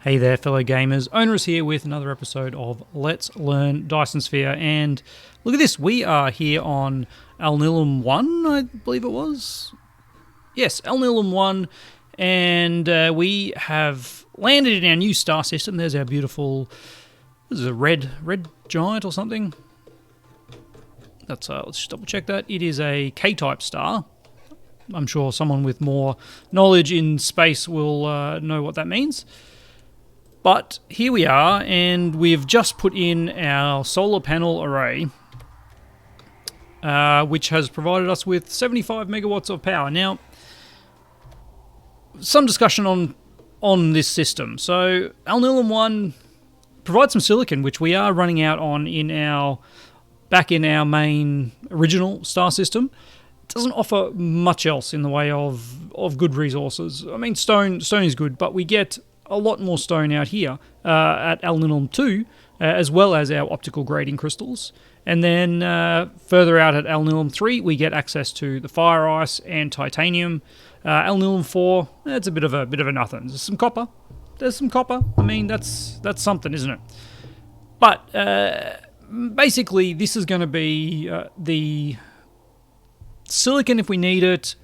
Hey there, fellow gamers. Onerous here with another episode of Let's Learn Dyson Sphere. And look at this, we are here on Alnilum 1, I believe it was. Yes, Alnilum 1, and we have landed in our new star system. There's our beautiful, this is a red giant or something. Let's just double check that. It is a K-type star. I'm sure someone with more knowledge in space will know what that means. But here we are, and we've just put in our solar panel array, which has provided us with 75 megawatts of power. Now, some discussion on this system. So, Alnilum 1 provides some silicon, which we are running out on back in our main original star system. It doesn't offer much else in the way of good resources. I mean, stone is good, but we get a lot more stone out here at Alnilum 2, as well as our optical grading crystals. And then further out at Alnilum 3, we get access to the fire ice and titanium. Alnilum 4, it's a bit of a nothing. There's some copper. I mean, that's something, isn't it? But basically, this is going to be the silicon if we need it.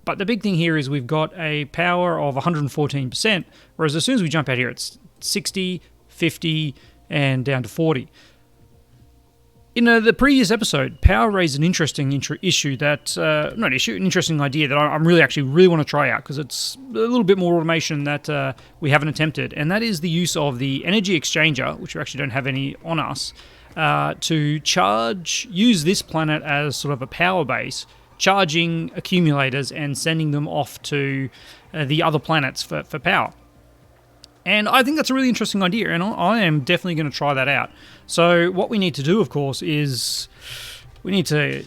But the big thing here is we've got a power of 114%, whereas as soon as we jump out here, it's 60, 50, and down to 40. In the previous episode, power raised an interesting issue that, an interesting idea that I really want to try out, because it's a little bit more automation that we haven't attempted, and that is the use of the energy exchanger, which we actually don't have any on us, to use this planet as sort of a power base, charging accumulators and sending them off to the other planets for power. And I think that's a really interesting idea, and I am definitely going to try that out. So what we need to do, of course, is we need to,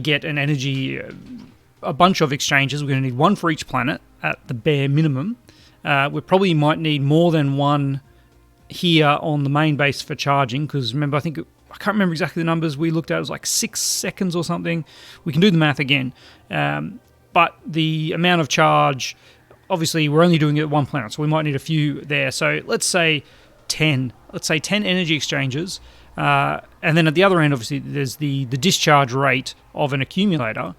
get an energy, a bunch of exchanges. We're going to need one for each planet at the bare minimum. We probably might need more than one here on the main base for charging, because remember, I can't remember exactly the numbers we looked at. It was like 6 seconds or something. We can do the math again. But the amount of charge, obviously, we're only doing it at one planet, so we might need a few there. So let's say 10. Let's say 10 energy exchanges. And then at the other end, obviously, there's the discharge rate of an accumulator,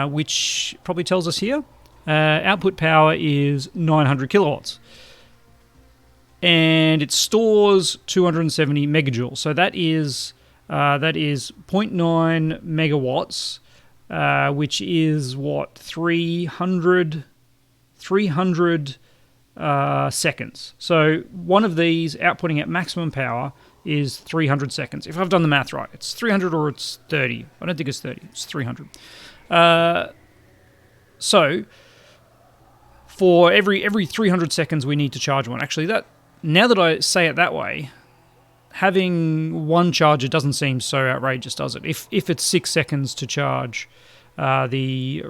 which probably tells us here. Output power is 900 kilowatts. And it stores 270 megajoules. So that is 0.9 megawatts, which is what, 300 seconds. So one of these outputting at maximum power is 300 seconds. If I've done the math right, it's 300 or it's 30. I don't think it's 30. It's 300. So for every 300 seconds, we need to charge one. Actually, now that I say it that way, having one charger doesn't seem so outrageous, does it? If it's 6 seconds to charge the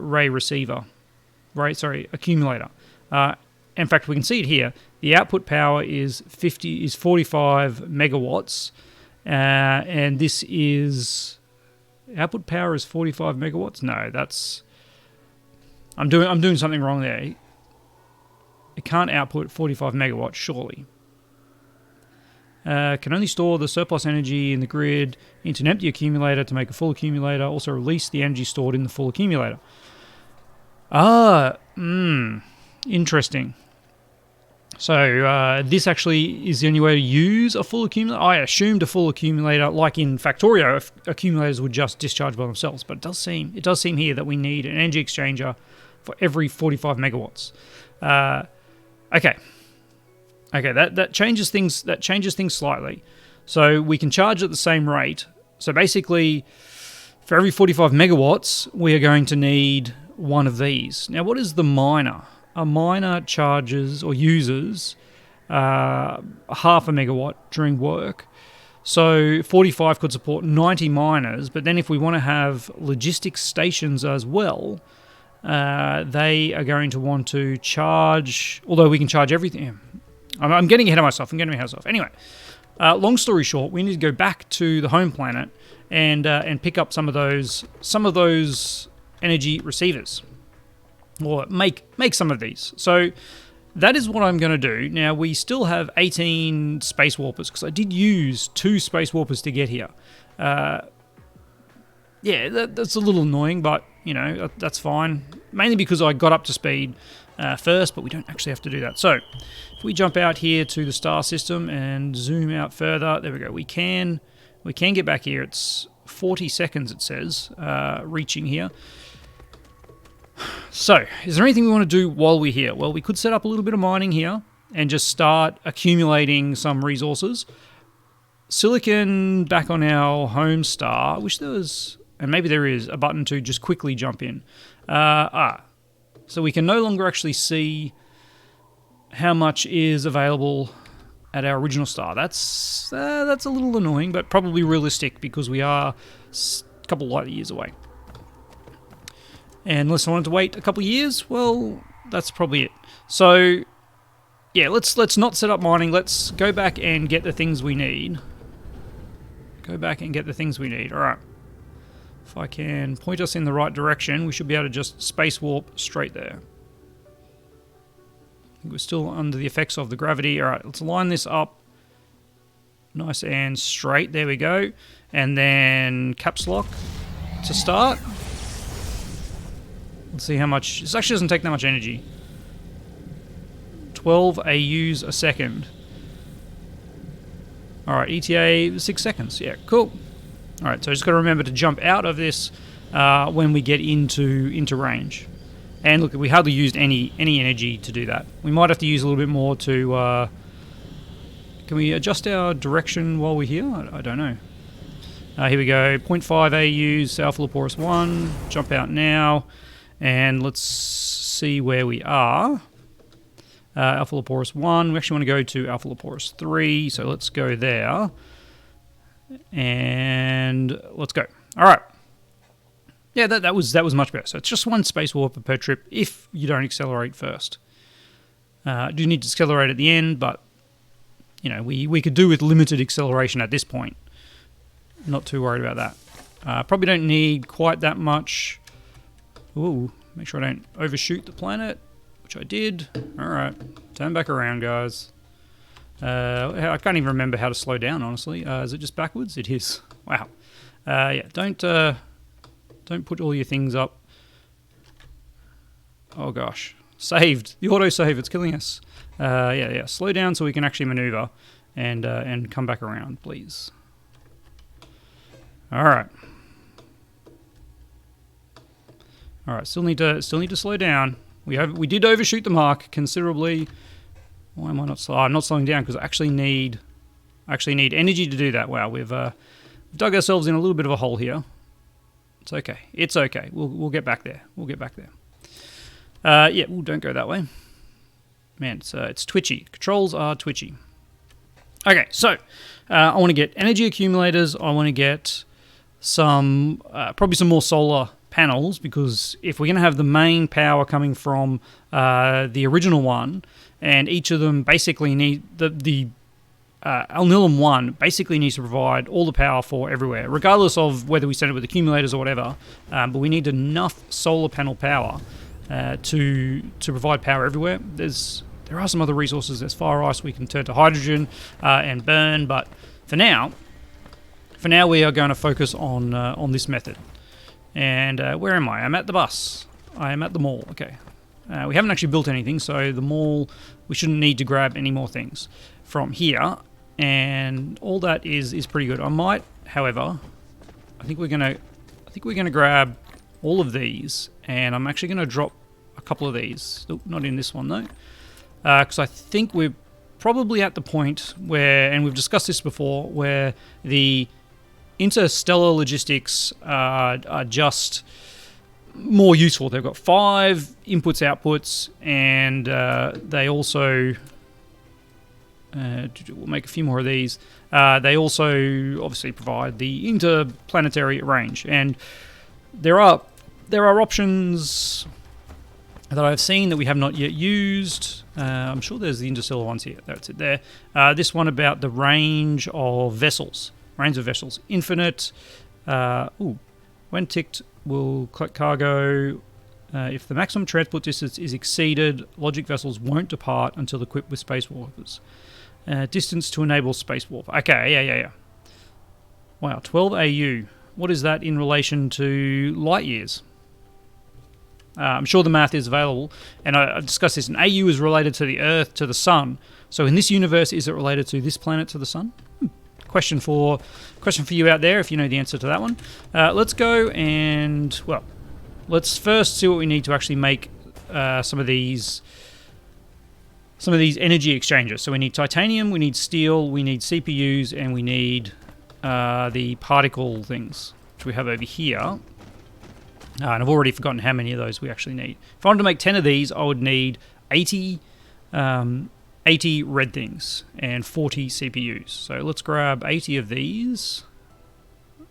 accumulator. In fact, we can see it here. The output power is 45 megawatts, and this is output power is 45 megawatts. No, I'm doing something wrong there. It can't output 45 megawatts, surely. Can only store the surplus energy in the grid into an empty accumulator to make a full accumulator. Also release the energy stored in the full accumulator. Interesting. So this actually is the only way to use a full accumulator. I assumed a full accumulator, like in Factorio, accumulators would just discharge by themselves. But it does seem here that we need an energy exchanger for every 45 megawatts. Okay, that changes things. That changes things slightly. So we can charge at the same rate. So basically, for every 45 megawatts, we are going to need one of these. Now, what is the miner? A miner charges or uses half a megawatt during work. So 45 could support 90 miners. But then if we want to have logistics stations as well, they are going to want to charge, although we can charge everything. I'm getting ahead of myself. Anyway, long story short, we need to go back to the home planet and pick up some of those energy receivers, or make some of these. So that is what I'm going to do. Now, we still have 18 space warpers, because I did use 2 space warpers to get here. Yeah, that's a little annoying, but, you know, that's fine. Mainly because I got up to speed first, but we don't actually have to do that. So, if we jump out here to the star system and zoom out further, there we go. We can get back here. It's 40 seconds, it says, reaching here. So, is there anything we want to do while we're here? Well, we could set up a little bit of mining here and just start accumulating some resources. Silicon back on our home star. I wish there was, and maybe there is, a button to just quickly jump in. So we can no longer actually see how much is available at our original star. That's a little annoying, but probably realistic because we are a couple light years away. And unless I wanted to wait a couple of years, well, that's probably it. So, yeah, let's not set up mining. Let's go back and get the things we need. All right. If I can point us in the right direction, we should be able to just space warp straight there. I think we're still under the effects of the gravity. All right, let's line this up nice and straight. There we go. And then caps lock to start. Let's see how much. This actually doesn't take that much energy. 12 AUs a second. Alright, ETA 6 seconds. Yeah, cool. Alright, so I just got to remember to jump out of this when we get into range. And look, we hardly used any energy to do that. We might have to use a little bit more to... can we adjust our direction while we're here? I don't know. Here we go. 0.5 AUs, Alpha Leporus 1. Jump out now. And let's see where we are. Alpha Leporus 1. We actually want to go to Alpha Leporus 3, so let's go there. And let's go. All right. Yeah, that was much better. So it's just 1 space warp per trip if you don't accelerate first. I do need to accelerate at the end, but you know we could do with limited acceleration at this point. Not too worried about that. Probably don't need quite that much. Ooh, make sure I don't overshoot the planet, which I did. Alright, turn back around, guys. I can't even remember how to slow down, honestly. Is it just backwards? It is. Wow. Yeah, don't put all your things up. Oh gosh. Saved. The autosave, it's killing us. Yeah, slow down so we can actually maneuver and come back around, please. Alright. Alright, still need to slow down. We did overshoot the mark considerably. Why am I not slow? I'm not slowing down because I actually need energy to do that. Wow, we've dug ourselves in a little bit of a hole here. It's okay. It's okay. We'll get back there. Yeah, don't go that way. Man, it's twitchy. Controls are twitchy. Okay, so I want to get energy accumulators. I want to get some probably some more solar panels, because if we're going to have the main power coming from the original one, and each of them basically need the Alnilum 1 basically needs to provide all the power for everywhere, regardless of whether we send it with accumulators or whatever, but we need enough solar panel power to provide power everywhere. There are some other resources. There's fire ice we can turn to hydrogen and burn, but for now we are going to focus on this method. And where am I? I'm at the bus. I am at the mall. Okay. We haven't actually built anything, so the mall, we shouldn't need to grab any more things from here. And all that is pretty good. I might, however, I think we're gonna grab all of these, and I'm actually gonna drop a couple of these. Oh, not in this one though, because I think we're probably at the point where, and we've discussed this before, where the interstellar logistics are just more useful. They've got 5 inputs, outputs, and they also we'll make a few more of these. They also obviously provide the interplanetary range, and there are options that I've seen that we have not yet used. I'm sure there's the interstellar ones here. That's it there. This one about the range of vessels. Infinite. When ticked, will collect cargo. If the maximum transport distance is exceeded, logic vessels won't depart until equipped with space warpers. Distance to enable space warp. Okay, yeah. Wow, 12 AU. What is that in relation to light years? I'm sure the math is available, and I've discussed this. An AU is related to the Earth, to the Sun. So in this universe, is it related to this planet, to the Sun? Question for you out there, if you know the answer to that one. Let's go and, well, let's first see what we need to actually make some of these energy exchanges. So we need titanium, we need steel, we need CPUs, and we need the particle things, which we have over here. And I've already forgotten how many of those we actually need. If I wanted to make 10 of these, I would need 80 red things and 40 CPUs. So let's grab 80 of these.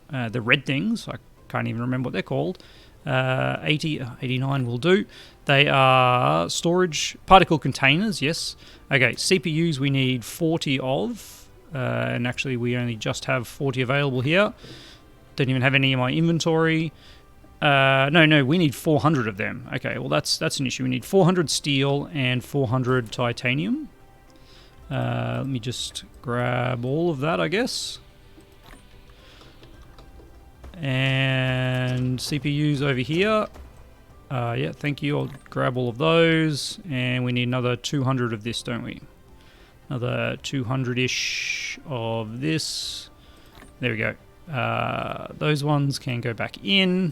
The red things, I can't even remember what they're called. 89 will do. They are storage particle containers, yes. Okay, CPUs we need 40 of. And actually we only just have 40 available here. Don't even have any in my inventory. No, we need 400 of them. Okay, well that's an issue. We need 400 steel and 400 titanium. Let me just grab all of that, I guess. And CPUs over here. Yeah, thank you. I'll grab all of those. And we need another 200 of this, don't we? Another 200-ish of this. There we go. Those ones can go back in.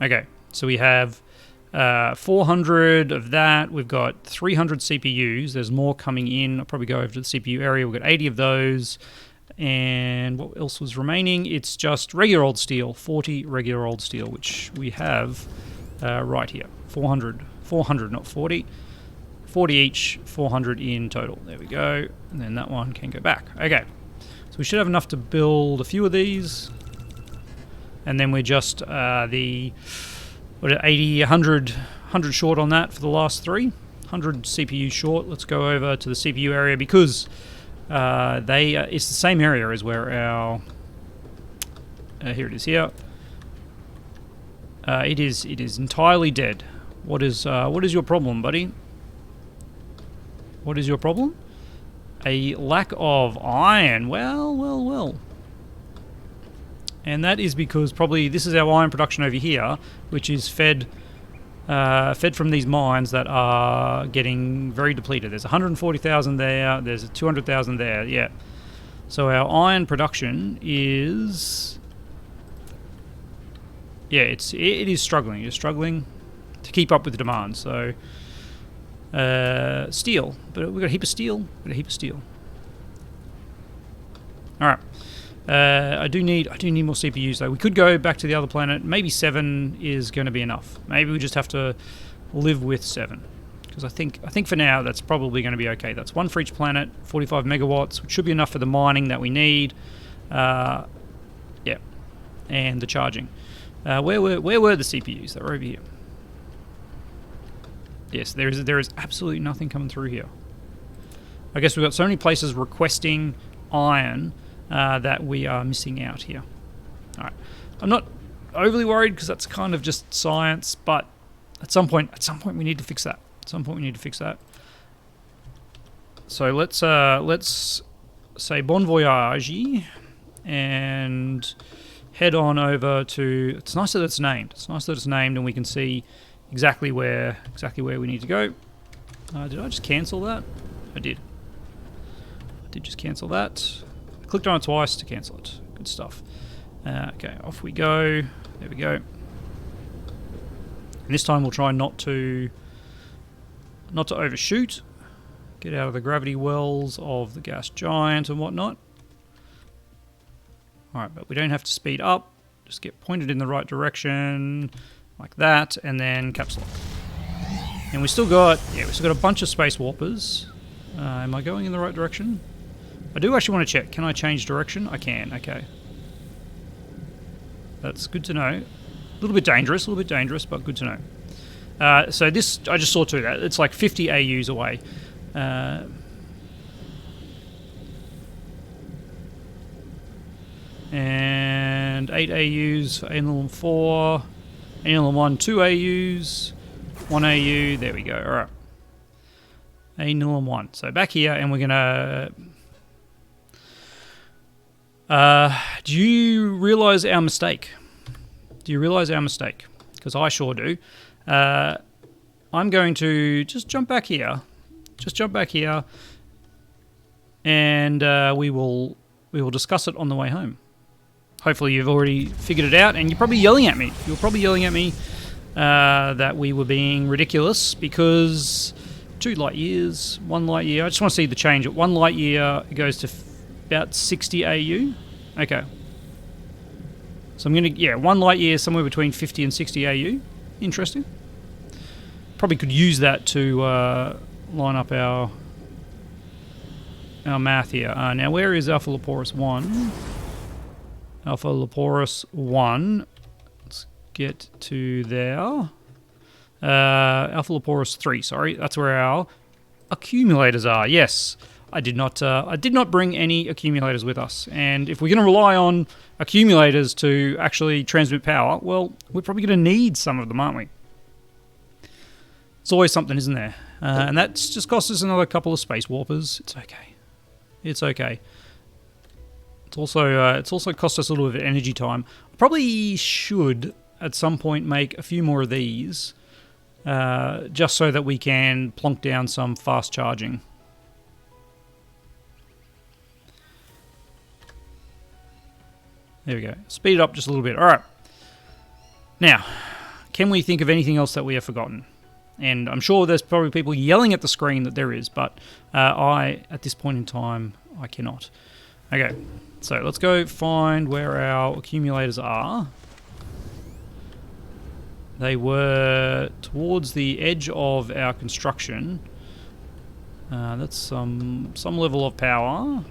Okay, so we have 400 of that. We've got 300 CPUs. There's more coming in. I'll probably go over to the CPU area. We've got 80 of those. And what else was remaining? It's just regular old steel, 40 regular old steel, which we have right here. 400, not 40. 40 each, 400 in total. There we go. And then that one can go back. Okay, so we should have enough to build a few of these. And then we're just 80, 100 short on that for the last three. 100 CPU short. Let's go over to the CPU area because it's the same area as where our here it is here. It is entirely dead. What is your problem, buddy? What is your problem? A lack of iron. Well. And that is because probably this is our iron production over here, which is fed from these mines that are getting very depleted. There's 140,000 there. There's 200,000 there. Yeah. So our iron production is, yeah, it is struggling. It's struggling to keep up with the demand. So steel, but we've got a heap of steel. All right. I do need more CPUs though. We could go back to the other planet. Maybe 7 is going to be enough. Maybe we just have to live with 7, because I think for now that's probably going to be okay. That's 1 for each planet, 45 megawatts, which should be enough for the mining that we need. Yeah, and the charging. Where were the CPUs? They were over here. Yes, there is absolutely nothing coming through here. I guess we've got so many places requesting iron that we are missing out here. All right, I'm not overly worried because that's kind of just science, but at some point we need to fix that. So let's say bon voyage and head on over to. It's nice that it's named. And we can see exactly where we need to go. Did I just cancel that? I did just cancel that. I clicked on it twice to cancel it. Good stuff. Okay, off we go. There we go. And this time we'll try not to overshoot. Get out of the gravity wells of the gas giant and whatnot. Alright, but we don't have to speed up. Just get pointed in the right direction, like that, and then caps lock. And we still got a bunch of space warpers. Am I going in the right direction? I do actually want to check. Can I change direction? I can, okay. That's good to know. A little bit dangerous, but good to know. So this, I just saw too, that it's like 50 AUs away. And 8 AUs for Anil 4. A1, 2 AUs, 1 AU. There we go. All right. A1. So back here, and we're gonna. Do you realise our mistake? Do you realise our mistake? Because I sure do. I'm going to just jump back here. Just jump back here, and we will discuss it on the way home. Hopefully you've already figured it out, and you're probably yelling at me. You're probably yelling at me that we were being ridiculous because 2 light years, 1 light year. I just want to see the change. At 1 light year, it goes to about 60 AU. Okay. So I'm going to, 1 light year, somewhere between 50 and 60 AU. Interesting. Probably could use that to line up our math here. Now, where is Alpha Leporus 1? Alpha Leporus 1. Let's get to there. Alpha Leporus 3, sorry. That's where our accumulators are. Yes, I did not bring any accumulators with us. And if we're going to rely on accumulators to actually transmit power, well, we're probably going to need some of them, aren't we? It's always something, isn't there? And that's just cost us another couple of space warpers. It's okay. It's okay. It's also cost us a little bit of energy time. I probably should at some point make a few more of these, just so that we can plonk down some fast charging. There we go. Speed it up just a little bit. All right. Now, can we think of anything else that we have forgotten? And I'm sure there's probably people yelling at the screen that there is, but at this point in time, I cannot. Okay, so let's go find where our accumulators are. They were towards the edge of our construction. That's some level of power.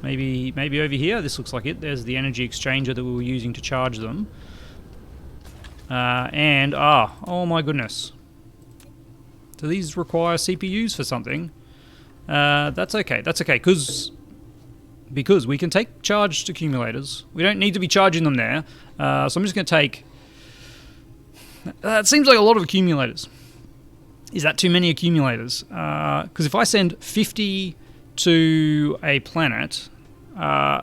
Maybe over here. This looks like it. There's the energy exchanger that we were using to charge them. Oh my goodness. Do these require CPUs for something? That's okay. That's okay, because we can take charged accumulators. We don't need to be charging them there. So I'm just going to take... It seems like a lot of accumulators. Is that too many accumulators? Because if I send 50 to a planet,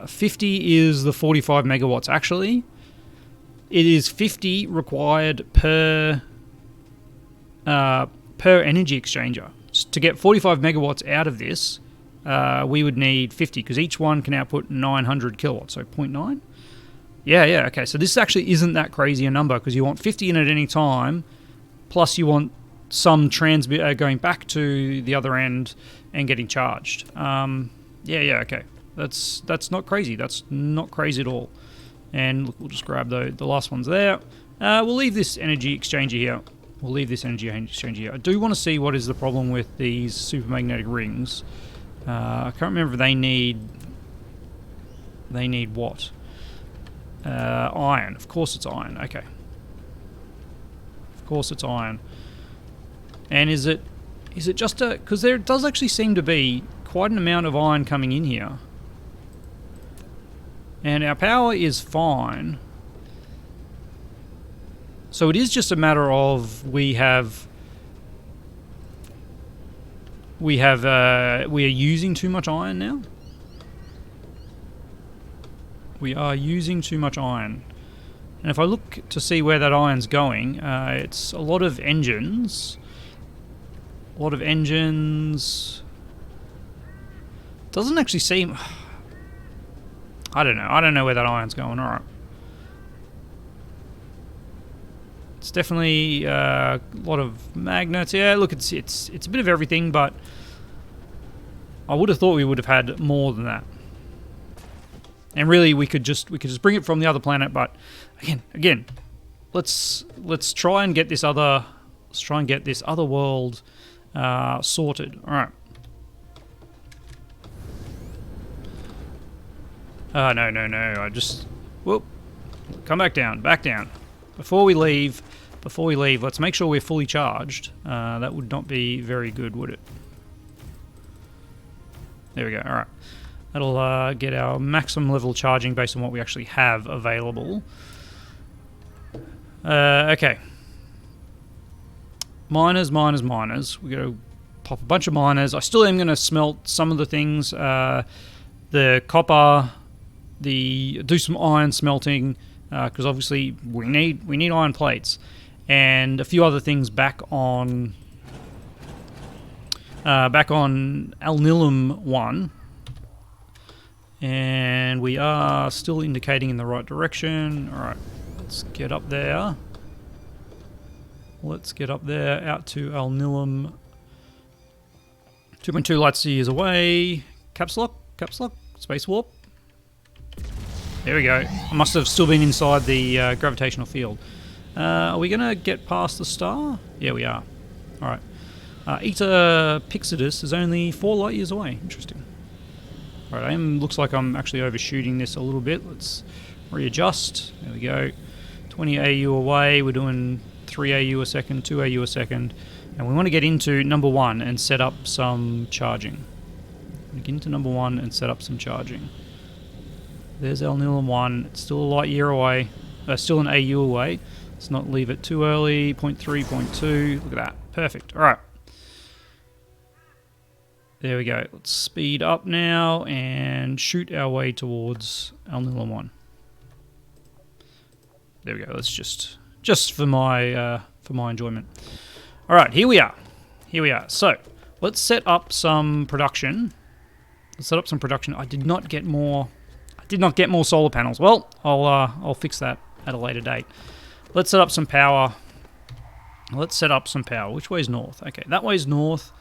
50 is the 45 megawatts. Actually, it is 50 required per energy exchanger. To get 45 megawatts out of this, we would need 50, because each one can output 900 kilowatts, so 0.9? Yeah, okay. So this actually isn't that crazy a number, because you want 50 in at any time, plus you want some transmit going back to the other end and getting charged. Okay. That's not crazy. That's not crazy at all. And look, we'll just grab the last ones there. We'll leave this energy exchanger here. I do want to see what is the problem with these supermagnetic rings. I can't remember if they need what. Iron. Of course it's iron. Okay. Of course it's iron. And is it just a... Because there does actually seem to be quite an amount of iron coming in here. And our power is fine. So it is just a matter of we are using too much iron now. We are using too much iron. And if I look to see where that iron's going, it's a lot of engines. Doesn't actually seem... I don't know where that iron's going. Alright. It's definitely a lot of magnets. Yeah, look, it's a bit of everything, but I would have thought we would have had more than that. And really, we could just bring it from the other planet. But again, let's try and get this other world sorted. All right. No. Whoop. Come back down. Before we leave, let's make sure we're fully charged. That would not be very good, would it? There we go. All right. That'll get our maximum level charging based on what we actually have available. Okay. Miners. We're going to pop a bunch of miners. I still am going to smelt some of the things. The copper, do some iron smelting, because obviously we need iron plates, and a few other things back on Alnilum 1. And we are still indicating in the right direction. Alright, let's get up there. Out to Alnilum. 2.2 light years away. Caps lock, space warp. There we go. I must have still been inside the gravitational field. Are we going to get past the star? Yeah, we are. Alright. Eta Pixidus is only 4 light years away. Interesting. Alright, looks like I'm actually overshooting this a little bit. Let's readjust. There we go. 20 AU away. We're doing 3 AU a second, 2 AU a second. And we want to get into number 1 and set up some charging. Get into number 1 and set up some charging. There's Alnilum 1. It's still a light year away. Still an AU away. Let's not leave it too early. 0.3, 0.2. Look at that. Perfect. Alright. There we go. Let's speed up now and shoot our way towards Alnilum 1. There we go. Let's just for my enjoyment. All right, here we are. So let's set up some production. I did not get more solar panels. Well, I'll fix that at a later date. Let's set up some power. Which way is north? Okay, that way is north.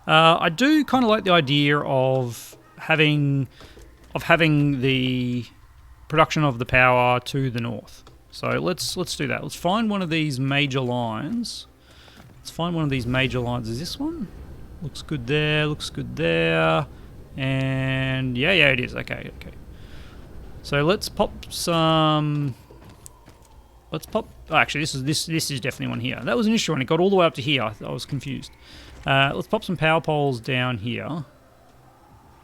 I do kind of like the idea of having the production of the power to the north. So let's do that. Let's find one of these major lines. Is this one? Looks good there. And yeah, it is. Okay. So let's pop some. Actually, this is definitely one here. That was an issue, and it got all the way up to here. I was confused. Let's pop some power poles down here,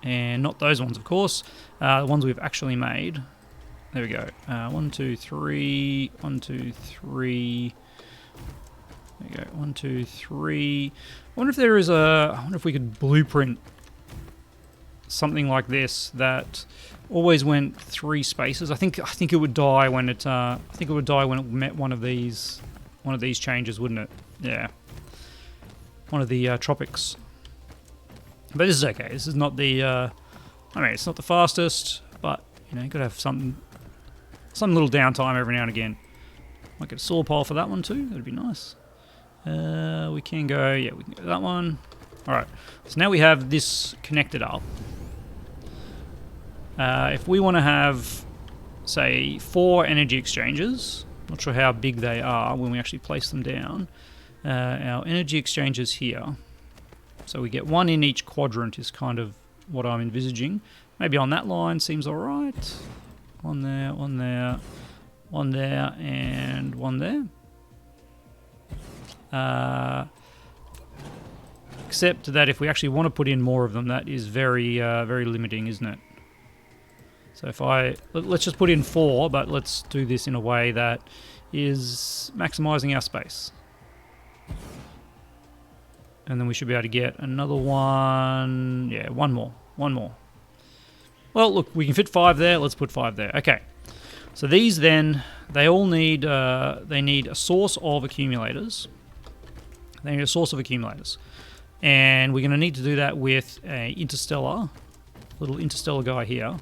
and not those ones, of course. The ones we've actually made. There we go. 1, 2, 3. 1, 2, 3. There you go. 1, 2, 3. I wonder if we could blueprint something like this that always went 3 spaces. I think it would die when it met one of these changes, wouldn't it? Yeah. One of the tropics. But this is okay. This is not the it's not the fastest, but you gotta have some little downtime every now and again. Might get a solar pole for that one too. That'd be nice. We can go that one. Alright, so now we have this connected up. If we want to have, say, 4 energy exchanges, not sure how big they are when we actually place them down. Our energy exchanges here, so we get 1 in each quadrant is kind of what I'm envisaging. Maybe on that line seems alright. 1 there, 1 there, 1 there, and 1 there. Except that if we actually want to put in more of them, that is very limiting, isn't it? So let's just put in 4, but let's do this in a way that is maximizing our space. And then we should be able to get another one. Yeah, one more. Well, look, we can fit 5 there. Let's put 5 there. Okay. So these then, they all need a source of accumulators. And we're going to need to do that with a little interstellar guy here.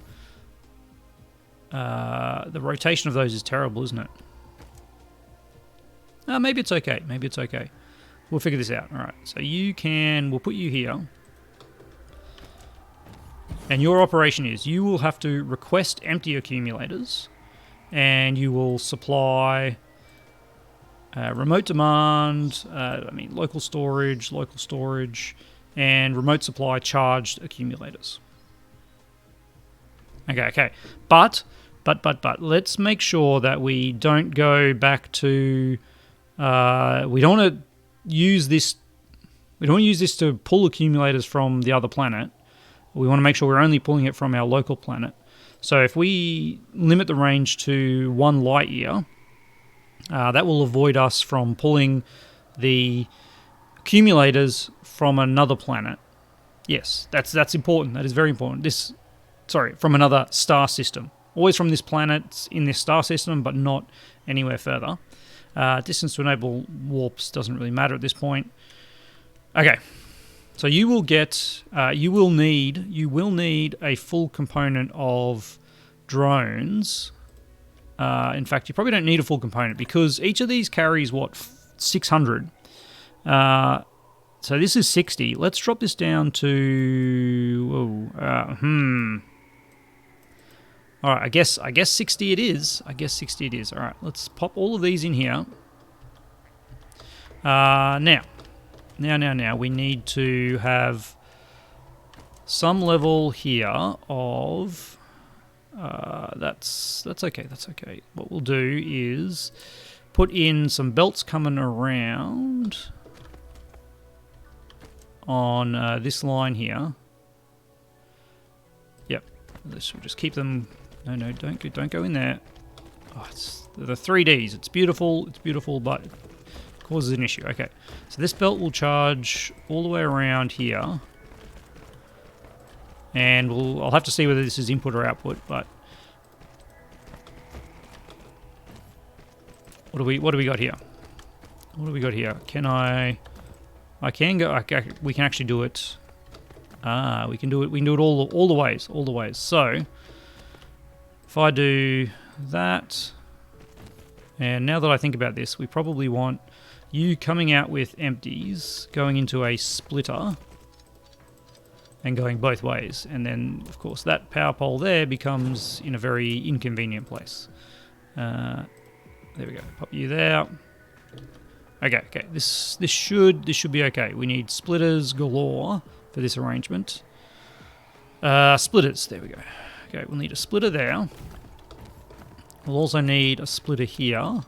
The rotation of those is terrible, isn't it? Maybe it's okay. We'll figure this out. All right. So we'll put you here. And your operation is you will have to request empty accumulators, and you will supply remote demand, local storage, and remote supply charged accumulators. Okay. But let's make sure that we don't go back to. We don't want to use this. We don't want to use this to pull accumulators from the other planet. We want to make sure we're only pulling it from our local planet. So if we limit the range to 1 light year, That will avoid us from pulling the accumulators from another planet. Yes, that's important. That is very important. From another star system. Always from this planet in this star system, but not anywhere further. Distance to enable warps doesn't really matter at this point. Okay, so you will need a full component of drones. In fact, you probably don't need a full component because each of these carries 600. So this is 60. Let's drop this down to All right, I guess 60 it is. All right, let's pop all of these in here. Now, we need to have some level here of. That's okay. What we'll do is put in some belts coming around on this line here. Yep. We'll just keep them. No, don't go in there. Oh, it's the 3Ds. It's beautiful, but it causes an issue. Okay, so this belt will charge all the way around here, and I'll have to see whether this is input or output. But what do we got here? Can I can go. We can actually do it. We can do it. We can do it all the ways. So if I do that, and now that I think about this, we probably want you coming out with empties, going into a splitter, and going both ways. And then, of course, that power pole there becomes in a very inconvenient place. There we go. Pop you there. Okay. This should be okay. We need splitters galore for this arrangement. Splitters. There we go. Okay, we'll need a splitter there. We'll also need a splitter here.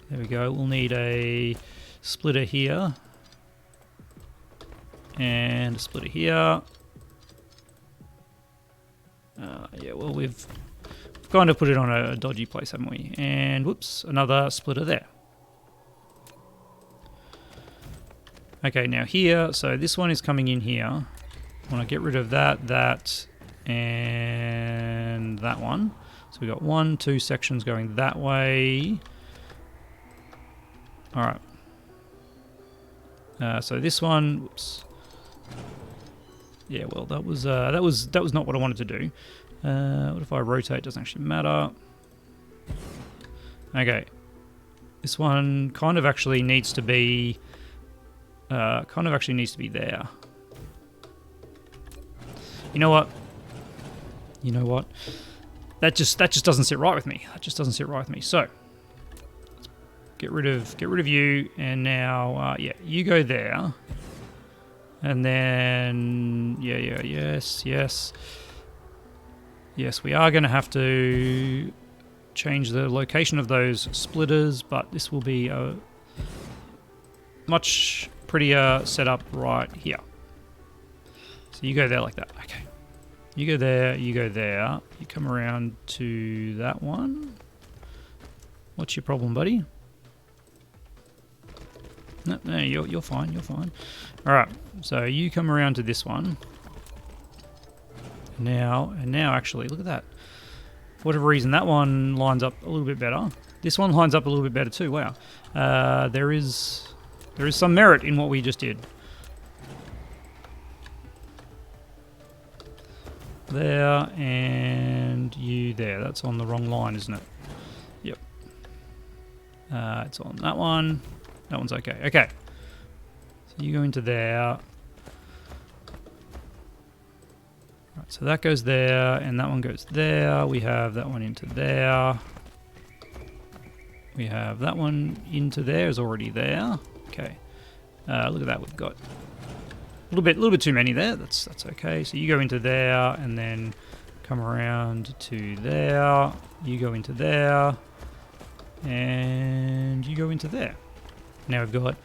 There we go. We'll need a splitter here. And a splitter here. Yeah, well, we've kind of put it on a dodgy place, haven't we? And whoops, another splitter there. Okay, now here, so this one is coming in here. I want to get rid of that, and that one. So we got 2 sections going that way. All right. So this one, whoops. Yeah, well, that was not what I wanted to do. What if I rotate? Doesn't actually matter. Okay, this one kind of actually needs to be there. You know what? That just doesn't sit right with me. So get rid of you, and now you go there, and then yes, we are going to have to change the location of those splitters, but this will be a much prettier setup right here. So you go there like that. Okay. You go there, you come around to that one. What's your problem, buddy? No, you're fine. All right, so you come around to this one. Now, actually, look at that. For whatever reason, that one lines up a little bit better. This one lines up a little bit better too. Wow. There is some merit in what we just did. There, and you there. That's on the wrong line, isn't it? Yep. It's on that one. That one's okay. Okay. So you go into there. Right, so that goes there, and that one goes there. We have that one into there. We have that one into there, is already there. Okay. Look at that, we've got a little bit too many there. That's okay. So you go into there, and then come around to there. You go into there, and you go into there. Now we've got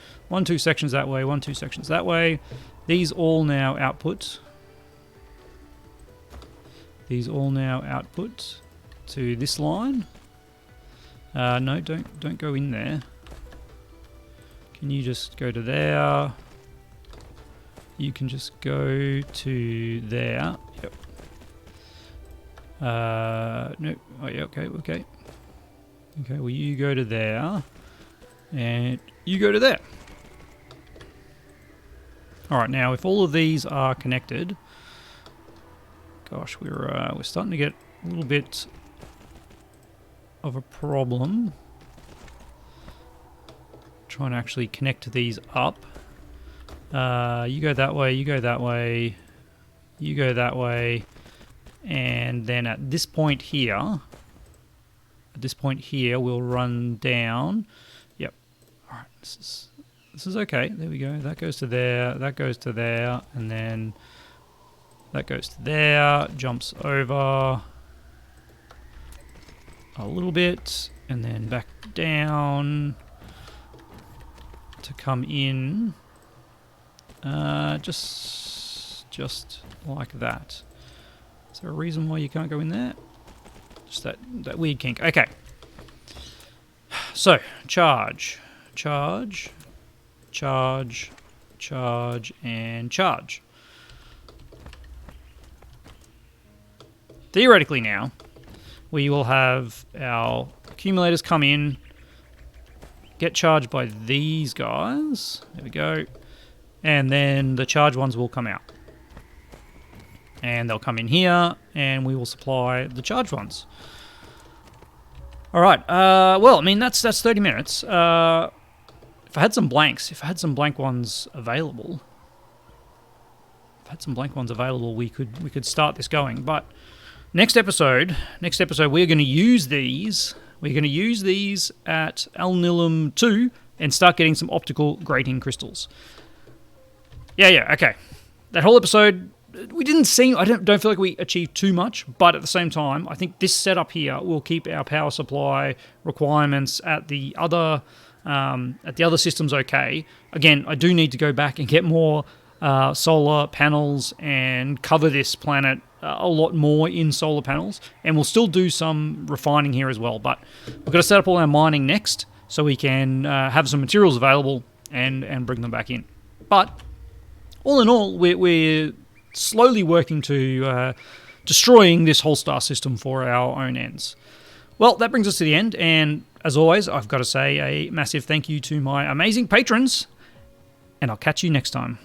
2 sections that way, 2 sections that way. These all now output. To this line. No, don't go in there. Can you just go to there? You can just go to there. Yep. No. Oh, yeah, okay. Okay, well, you go to there. And you go to there. Alright, now if all of these are connected... Gosh, we're starting to get a little bit of a problem. Trying to actually connect these up. You go that way, you go that way, you go that way, and then at this point here, we'll run down. Yep. All right, this is okay. There we go. That goes to there. That goes to there, and then that goes to there. Jumps over a little bit, and then back down to come in. Just like that. Is there a reason why you can't go in there? Just that weird kink. Okay. So, charge, and charge. Theoretically now, we will have our accumulators come in, get charged by these guys. There we go. And then the charged ones will come out. And they'll come in here, and we will supply the charged ones. All right. Well, I mean, that's 30 minutes. If I had some blanks, if I had some blank ones available, we could start this going. But next episode, we're going to use these. We're going to use these at Alnilum 2 and start getting some optical grating crystals. Yeah, okay. That whole episode, we didn't seem... I don't feel like we achieved too much, but at the same time, I think this setup here will keep our power supply requirements at the other systems okay. Again, I do need to go back and get more solar panels and cover this planet a lot more in solar panels, and we'll still do some refining here as well, but we've got to set up all our mining next so we can have some materials available and bring them back in. But all in all, we're slowly working to destroying this whole star system for our own ends. Well, that brings us to the end, and as always, I've got to say a massive thank you to my amazing patrons, and I'll catch you next time.